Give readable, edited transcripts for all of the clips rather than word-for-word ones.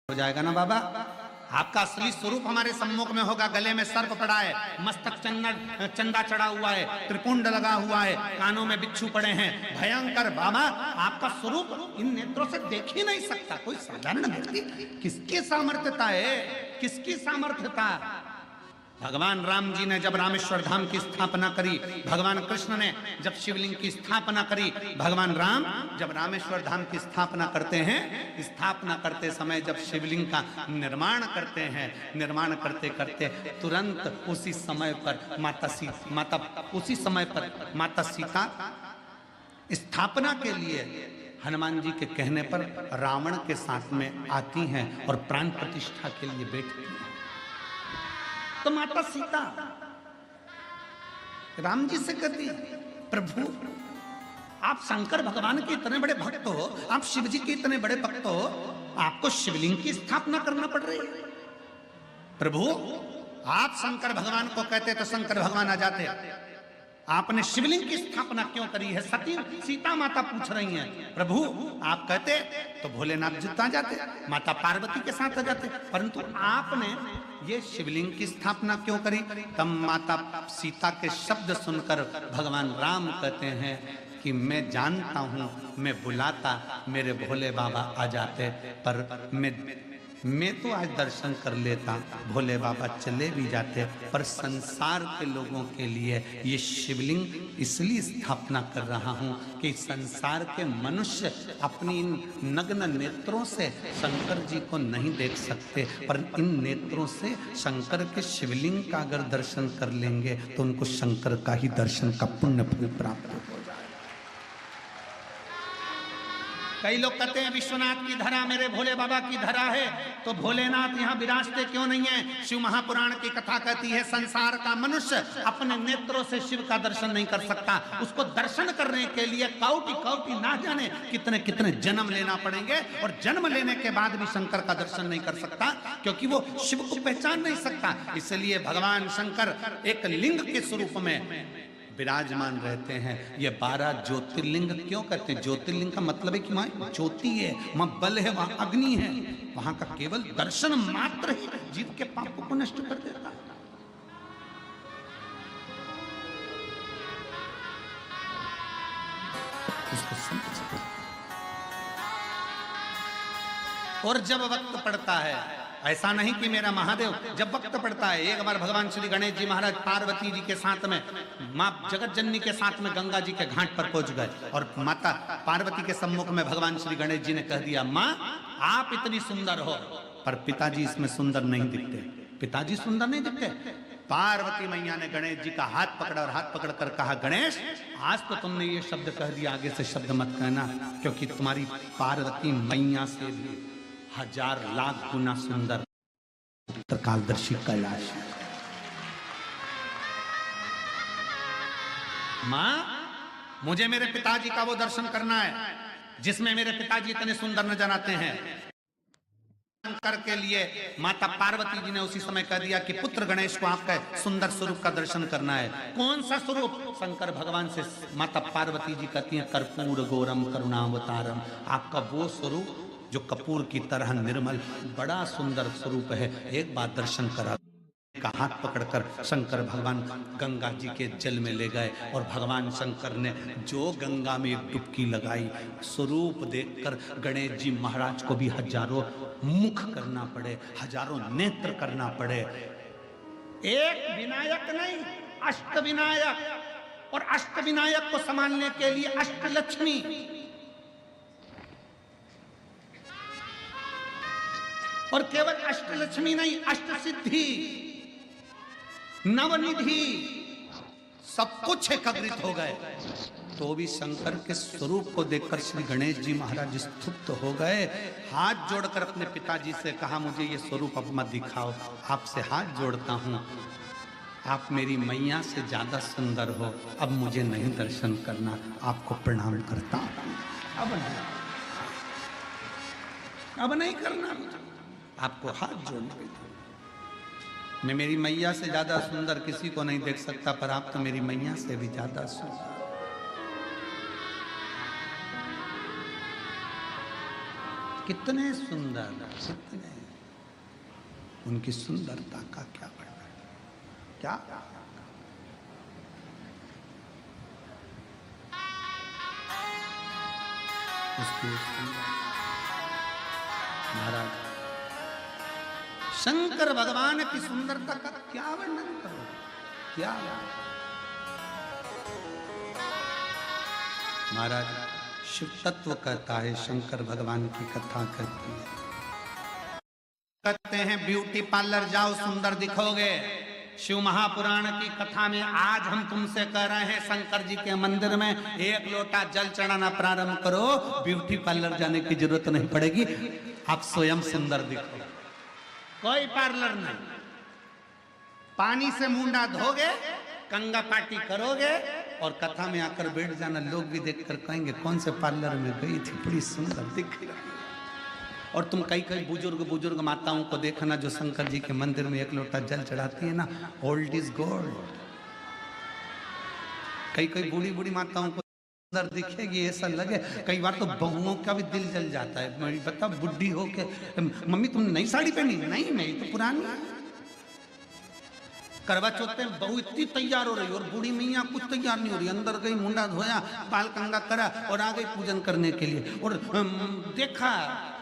हो जाएगा ना बाबा। आपका असली स्वरूप हमारे सम्मुख में होगा। गले में सर्प पड़ा है, मस्तक चंदा चढ़ा हुआ है, त्रिपुंड लगा हुआ है, कानों में बिच्छू पड़े हैं, भयंकर बाबा। आपका स्वरूप इन नेत्रों से देख ही नहीं सकता कोई साधारण व्यक्ति। किसकी सामर्थ्यता है, किसकी सामर्थ्यता? भगवान राम जी ने जब रामेश्वर धाम की स्थापना करी, भगवान कृष्ण ने जब शिवलिंग की स्थापना करी, भगवान राम जब रामेश्वर धाम की स्थापना करते हैं, स्थापना करते समय जब शिवलिंग का निर्माण करते हैं, निर्माण करते करते तुरंत उसी समय पर माता सीता स्थापना के लिए हनुमान जी के कहने पर रावण के साथ में आती हैं और प्राण प्रतिष्ठा के लिए बैठती हैं। तो माता सीता राम जी से कहती, प्रभु आप शंकर भगवान के इतने बड़े भक्त हो, आप शिव जी के इतने बड़े भक्त हो, आपको शिवलिंग की स्थापना करना पड़ रही है। प्रभु आप शंकर भगवान को कहते तो शंकर भगवान आ जाते, आपने शिवलिंग की स्थापना क्यों करी है? सती सीता माता पूछ रही हैं। प्रभु आप कहते तो भोलेनाथ जिता जाते, माता पार्वती के साथ आ जाते, परंतु आपने ये शिवलिंग की स्थापना क्यों करी? तब माता सीता के शब्द सुनकर भगवान राम कहते हैं कि मैं जानता हूं, मैं बुलाता मेरे भोले बाबा आ जाते, पर मैं तो आज दर्शन कर लेता, भोले बाबा चले भी जाते, पर संसार के लोगों के लिए ये शिवलिंग इसलिए स्थापना कर रहा हूं कि संसार के मनुष्य अपनी इन नग्न नेत्रों से शंकर जी को नहीं देख सकते, पर इन नेत्रों से शंकर के शिवलिंग का अगर दर्शन कर लेंगे तो उनको शंकर का ही दर्शन का पुण्य फल प्राप्त हो जाए। कई लोग कहते हैं विश्वनाथ की धरा मेरे भोले बाबा की धरा है, तो भोलेनाथ यहाँ विराजते क्यों नहीं है? शिव महापुराण की कथा कहती है संसार का मनुष्य अपने नेत्रों से शिव का दर्शन नहीं कर सकता। उसको दर्शन करने के लिए कौटि कौटि ना जाने कितने कितने जन्म लेना पड़ेंगे, और जन्म लेने के बाद भी शंकर का दर्शन नहीं कर सकता, क्योंकि वो शिव को पहचान नहीं सकता। इसलिए भगवान शंकर एक लिंग के स्वरूप में विराजमान रहते हैं। ये 12 ज्योतिर्लिंग क्यों कहते हैं? ज्योतिर्लिंग का मतलब है कि वहां ज्योति है, वहां बल है, वहां अग्नि है, वहां का केवल दर्शन मात्र ही जीव के पापों को नष्ट कर देता है। उसको समझ। और जब वक्त पड़ता है, ऐसा नहीं कि मेरा महादेव, जब वक्त पड़ता है, एक बार भगवान श्री गणेश जी महाराज पार्वती जी के साथ में मां जगत जननी के साथ में गंगा जी के घाट पर पहुंच गए, और माता पार्वती के सम्मुख में भगवान श्री गणेश जी ने कह दिया, मां आप इतनी सुंदर हो, पर पिताजी इसमें सुंदर नहीं दिखते, पिताजी सुंदर नहीं दिखते। पार्वती मैया ने गणेश जी का हाथ पकड़ा और हाथ पकड़ कर कहा, गणेश आज तो तुमने ये शब्द कह दिया, आगे से शब्द मत कहना, क्योंकि तुम्हारी पार्वती मैया से भी 1000 लाख गुना सुंदर कालदर्शी कैलाश। मां मुझे मेरे पिताजी का वो दर्शन करना है जिसमें मेरे पिताजी इतने सुंदर नजर आते हैं। शंकर के लिए माता पार्वती जी ने उसी समय कह दिया कि पुत्र गणेश को आपका सुंदर स्वरूप का दर्शन करना है। कौन सा स्वरूप? शंकर भगवान से माता पार्वती जी कहती हैं, कर्पूर गौरम करुणावतारम, आपका वो स्वरूप जो कपूर की तरह निर्मल, बड़ा सुंदर स्वरूप है, एक बार दर्शन करा। का हाथ पकड़कर शंकर भगवान गंगा जी के जल में ले गए, और भगवान शंकर ने जो गंगा में एक डुबकी लगाई, स्वरूप देखकर गणेश जी महाराज को भी हजारों मुख करना पड़े, हजारों नेत्र करना पड़े। एक विनायक नहीं, अष्ट विनायक, और अष्ट विनायक को संभालने के लिए अष्टलक्ष्मी, और केवल अष्टलक्ष्मी नहीं, अष्ट सिद्धि, नवनिधि, सब कुछ एकत्रित हो गए। तो भी शंकर के स्वरूप को देखकर श्री गणेश जी महाराज स्तुप्त हो गए। हाथ जोड़कर अपने पिताजी से कहा, मुझे ये स्वरूप अब मत दिखाओ, आपसे हाथ जोड़ता हूं, आप मेरी मैया से ज्यादा सुंदर हो, अब मुझे नहीं दर्शन करना, आपको प्रणाम करता हूं, अब नहीं करना, आपको हाथ जोड़ने। मैं मेरी मैया से ज्यादा सुंदर किसी को नहीं देख सकता, पर आप तो मेरी मैया से भी ज्यादा सुंदर। कितने सुंदर, कितने, उनकी सुंदरता का क्या वर्णन, क्या उसकी महाराज शंकर भगवान की सुंदरता का क्या वर्णन करो, क्या महाराज शिव तत्व कहता है, शंकर भगवान की कथा करती है, कहते हैं ब्यूटी पार्लर जाओ सुंदर दिखोगे। शिव महापुराण की कथा में आज हम तुमसे कह रहे हैं, शंकर जी के मंदिर में एक लोटा जल चढ़ाना प्रारंभ करो, ब्यूटी पार्लर जाने की जरूरत नहीं पड़ेगी, आप स्वयं सुंदर दिखो, कोई पार्लर नहीं। पानी से मुंडा धोगे, कंगा पार्टी करोगे और कथा में आकर बैठ जाना, लोग भी देखकर कहेंगे कौन से पार्लर में गई थी, बड़ी सुंदर दिख रही। और तुम कई कई बुजुर्ग माताओं को देखना जो शंकर जी के मंदिर में एक लोटा जल चढ़ाती है ना, ओल्ड इज गोल्ड। कई कई बूढ़ी माताओं को सुंदर दिखेगी, ऐसा लगे, कई बार तो बहुओं का भी दिल जल जाता है। मैं बता बुढ़ी हो के मम्मी तुमने नई साड़ी पहनी, नहीं नहीं तो पुरानी। करवा चौथ में बहू इतनी तैयार हो रही और बूढ़ी मैया कुछ तैयार नहीं हो रही, अंदर गई, मुंडा धोया, बाल कंगा करा और आ गई पूजन करने के लिए। और देखा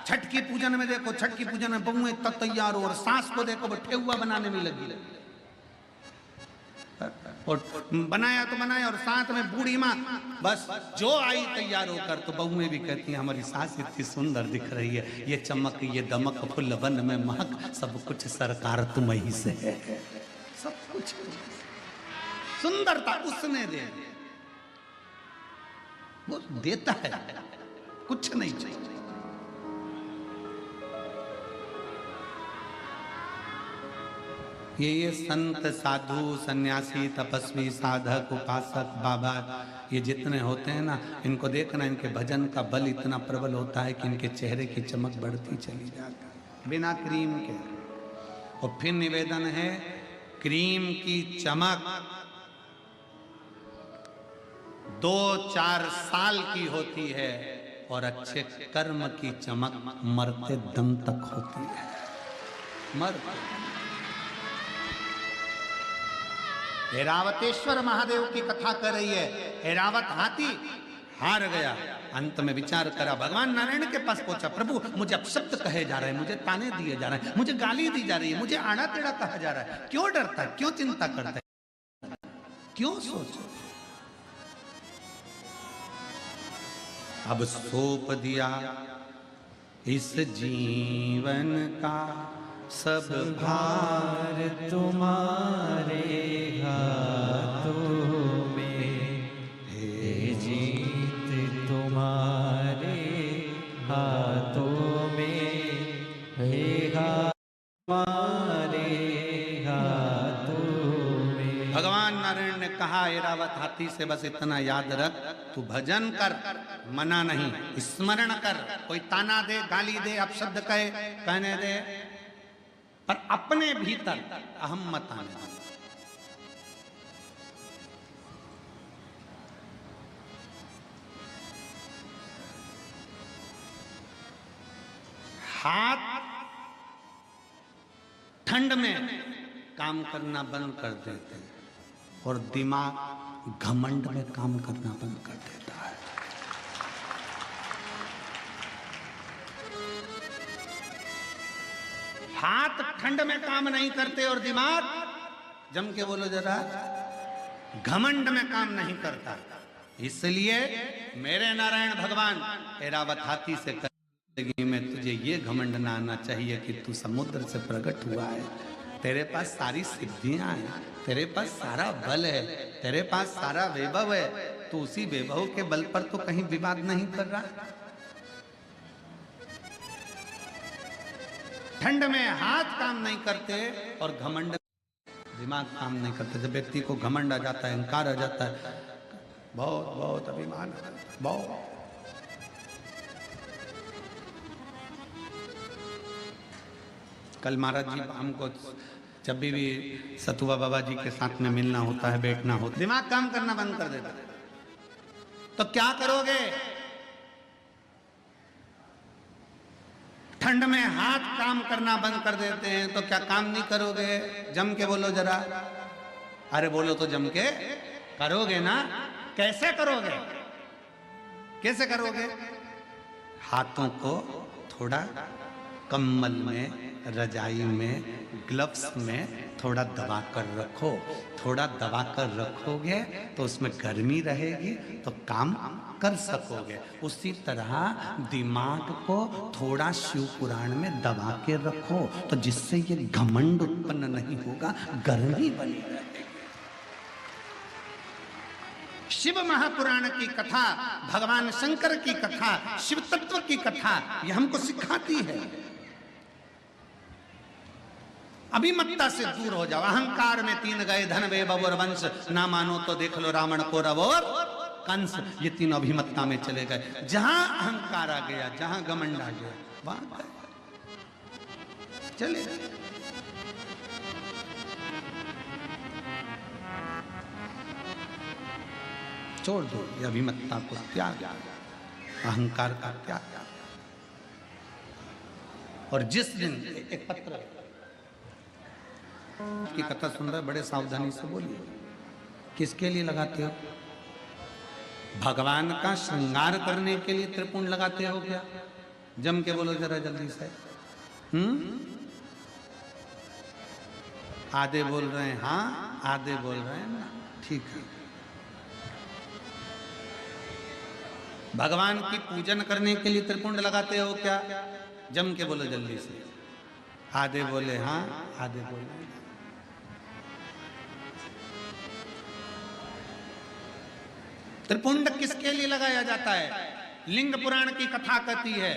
छठ की पूजन में, देखो छठ की पूजन में बहू इतना तैयार हो और सास को देखो वो ठेकुआ बनाने में लगी, और बनाया तो बनाया और साथ में बूढ़ी माँ बस जो आई तैयार होकर, तो बहुएं भी कहती हैं हमारी सास इतनी सुंदर दिख रही है, ये चमक ये दमक फुल वन में महक, सब कुछ सरकार तुम ही से है, सब कुछ सुंदरता उसने दे, वो देता है, कुछ नहीं चाहिए। ये संत साधु सन्यासी तपस्वी साधक उपासक बाबा ये जितने होते हैं ना, इनको देखना, इनके भजन का बल इतना प्रबल होता है कि इनके चेहरे की चमक बढ़ती चली जाती है बिना क्रीम के। और फिर निवेदन है, क्रीम की चमक 2-4 साल की होती है और अच्छे कर्म की चमक मरते दम तक होती है। ऐरावतेश्वर महादेव की कथा कर रही है। ऐरावत हाथी हार गया, अंत में विचार करा, भगवान नारायण के पास पहुंचा, प्रभु मुझे अपशब्द कहे जा रहे हैं, मुझे ताने दिए जा रहे हैं, मुझे गाली दी जा रही है, मुझे आड़ा टेढ़ा कहा जा रहा है, क्यों डरता है, क्यों चिंता करता है, क्यों सोचो। अब सौंप दिया इस जीवन का सब भार तुम्हारे हाथों में, हे जीत तुम्हारे हाथों में, हे हमारे हाथों में। भगवान नारायण ने कहा ऐरावत हाथी से बस इतना याद रख, तू भजन कर, मना नहीं, स्मरण कर, कोई ताना दे, गाली दे, अपशब्द कहे, कहने दे, पर अपने भीतर अहम मत आने दे। हाथ ठंड में काम करना बंद कर देते और दिमाग घमंड में काम करना बंद कर देता है। हाथ ठंड में काम नहीं करते और दिमाग, जम के बोलो जरा, घमंड में काम नहीं करता। इसलिए मेरे नारायण भगवान ऐरावत हाथी से जिंदगी में तुझे ये घमंड ना आना चाहिए कि तू समुद्र से प्रकट हुआ है, तेरे पास सारी सिद्धियां हैं, तेरे पास सारा बल है, तेरे पास सारा वैभव है, तू उसी वैभव के बल पर तो कहीं विवाद नहीं कर रहा। ठंड में हाथ काम नहीं करते और घमंड दिमाग काम नहीं करते। जब व्यक्ति को घमंड आ जाता है, अहंकार आ जाता है, बहुत बहुत अभिमान आ जाता है, बहुत। कल महाराज जी हमको जब भी सतुआ बाबा जी के साथ में मिलना होता है, बैठना होता है, दिमाग काम करना बंद कर देता है। तो क्या करोगे? में हाथ काम करना बंद कर देते हैं तो क्या काम नहीं करोगे? जम के बोलो जरा। अरे बोलो तो जम के करोगे ना? कैसे करोगे? कैसे करोगे? हाथों को थोड़ा कंबल में, रजाई में, ग्लव्स में थोड़ा दबा कर रखो। थोड़ा दबा कर रखोगे तो उसमें गर्मी रहेगी तो काम कर सकोगे। उसी तरह दिमाग को थोड़ा शिव पुराण में दबा के रखो तो जिससे ये घमंड उत्पन्न नहीं होगा, गर्मी बनी रहेगी। शिव महापुराण की कथा, भगवान शंकर की कथा, शिव तत्व की कथा यह हमको सिखाती है। अभिमत्ता से दूर हो जाओ। अहंकार में 3 गए, धन वे बब और वंश, ना मानो तो देख लो रावण को रव और कंस। ये 3 अभिमत्ता में चले गए। जहां अहंकार आ गया, जहां घमंड आ गया, वहां चले गए। छोड़ दो ये अभिमत्ता को, त्याग, अहंकार का त्याग। और जिस दिन एक पत्र की कथा सुन रहे, बड़े सावधानी से बोलिए। किसके लिए लगाते हो? भगवान का श्रृंगार करने के लिए त्रिपुंड लगाते हो क्या? जम के बोलो जरा जल्दी से। आधे बोल रहे हैं हाँ, आधे बोल रहे हैं ना। ठीक है। भगवान की पूजन करने के लिए त्रिपुंड लगाते हो क्या? जम के बोलो जल्दी से। आधे बोले हाँ, आधे बोले। त्रिपुंड किसके लिए लगाया जाता है? लिंग पुराण की कथा कहती है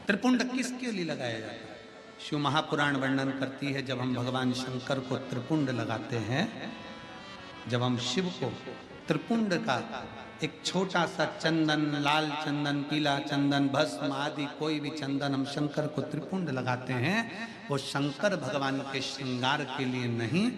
त्रिपुंड किसके लिए लगाया जाता है। शिव महापुराण वर्णन करती है जब हम भगवान शंकर को त्रिपुंड लगाते हैं, जब हम शिव को त्रिपुंड का एक छोटा सा चंदन, लाल चंदन, पीला चंदन, भस्म आदि कोई भी चंदन हम शंकर को त्रिपुंड लगाते हैं, वो शंकर भगवान के श्रृंगार के लिए नहीं।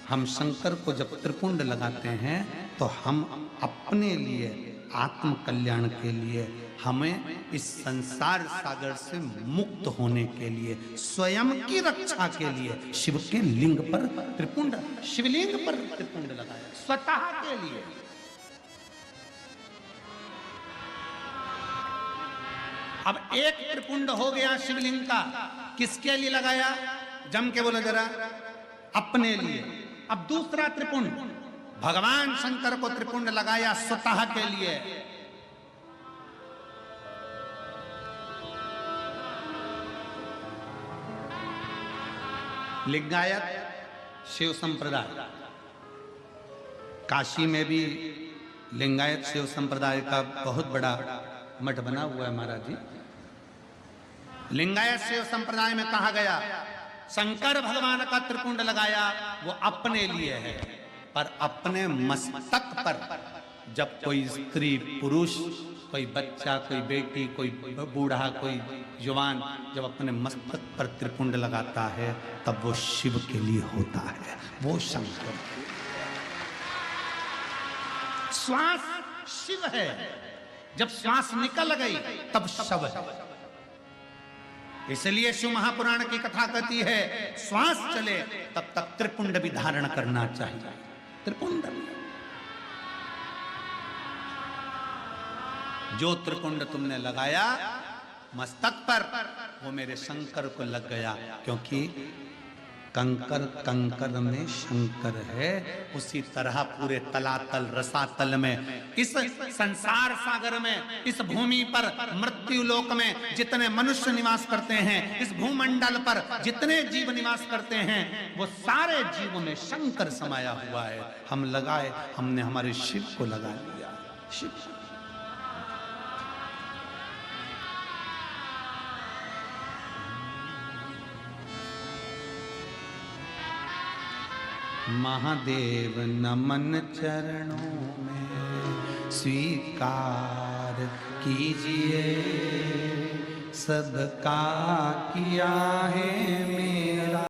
हम शंकर को जब त्रिपुंड लगाते हैं तो हम अपने लिए, आत्म कल्याण के लिए, हमें इस संसार सागर से मुक्त होने के लिए, स्वयं की रक्षा के लिए शिव के लिंग पर त्रिपुंड, शिवलिंग पर त्रिपुंड लगाया, स्वतः के लिए। अब एक त्रिपुंड हो गया शिवलिंग का, किसके लिए लगाया? जम के बोलो जरा। अपने लिए। अब दूसरा त्रिपुंड भगवान शंकर को त्रिपुंड लगाया स्वतः के लिए। लिंगायत शिव संप्रदाय, काशी में भी लिंगायत शिव संप्रदाय का बहुत बड़ा मठ बना हुआ है महाराज जी। लिंगायत शिव संप्रदाय में कहा गया शंकर भगवान का त्रिपुंड लगाया वो अपने लिए है, पर अपने मस्तक पर जब कोई स्त्री, पुरुष, कोई बच्चा, कोई बेटी, कोई बूढ़ा, कोई जवान जब अपने मस्तक पर त्रिपुंड लगाता है तब वो शिव के लिए होता है, वो शंकर। श्वास शिव है, जब श्वास निकल गई तब शव है। इसलिए शिव महापुराण की कथा कहती है श्वास चले तब तक त्रिपुंड भी धारण करना चाहिए। त्रिपुंड, जो त्रिपुंड तुमने लगाया मस्तक पर वो मेरे शंकर को लग गया, क्योंकि कंकर कंकर में शंकर है। उसी तरह पूरे तलातल रसातल में, इस संसार सागर में, इस भूमि पर, मृत्यु लोक में जितने मनुष्य निवास करते हैं, इस भूमंडल पर जितने जीव निवास करते हैं, वो सारे जीवों में शंकर समाया हुआ है। हम लगाए, हमने हमारे शिव को लगा लिया। शिव महादेव नमन चरणों में स्वीकार कीजिए, सबका किया है मेरा।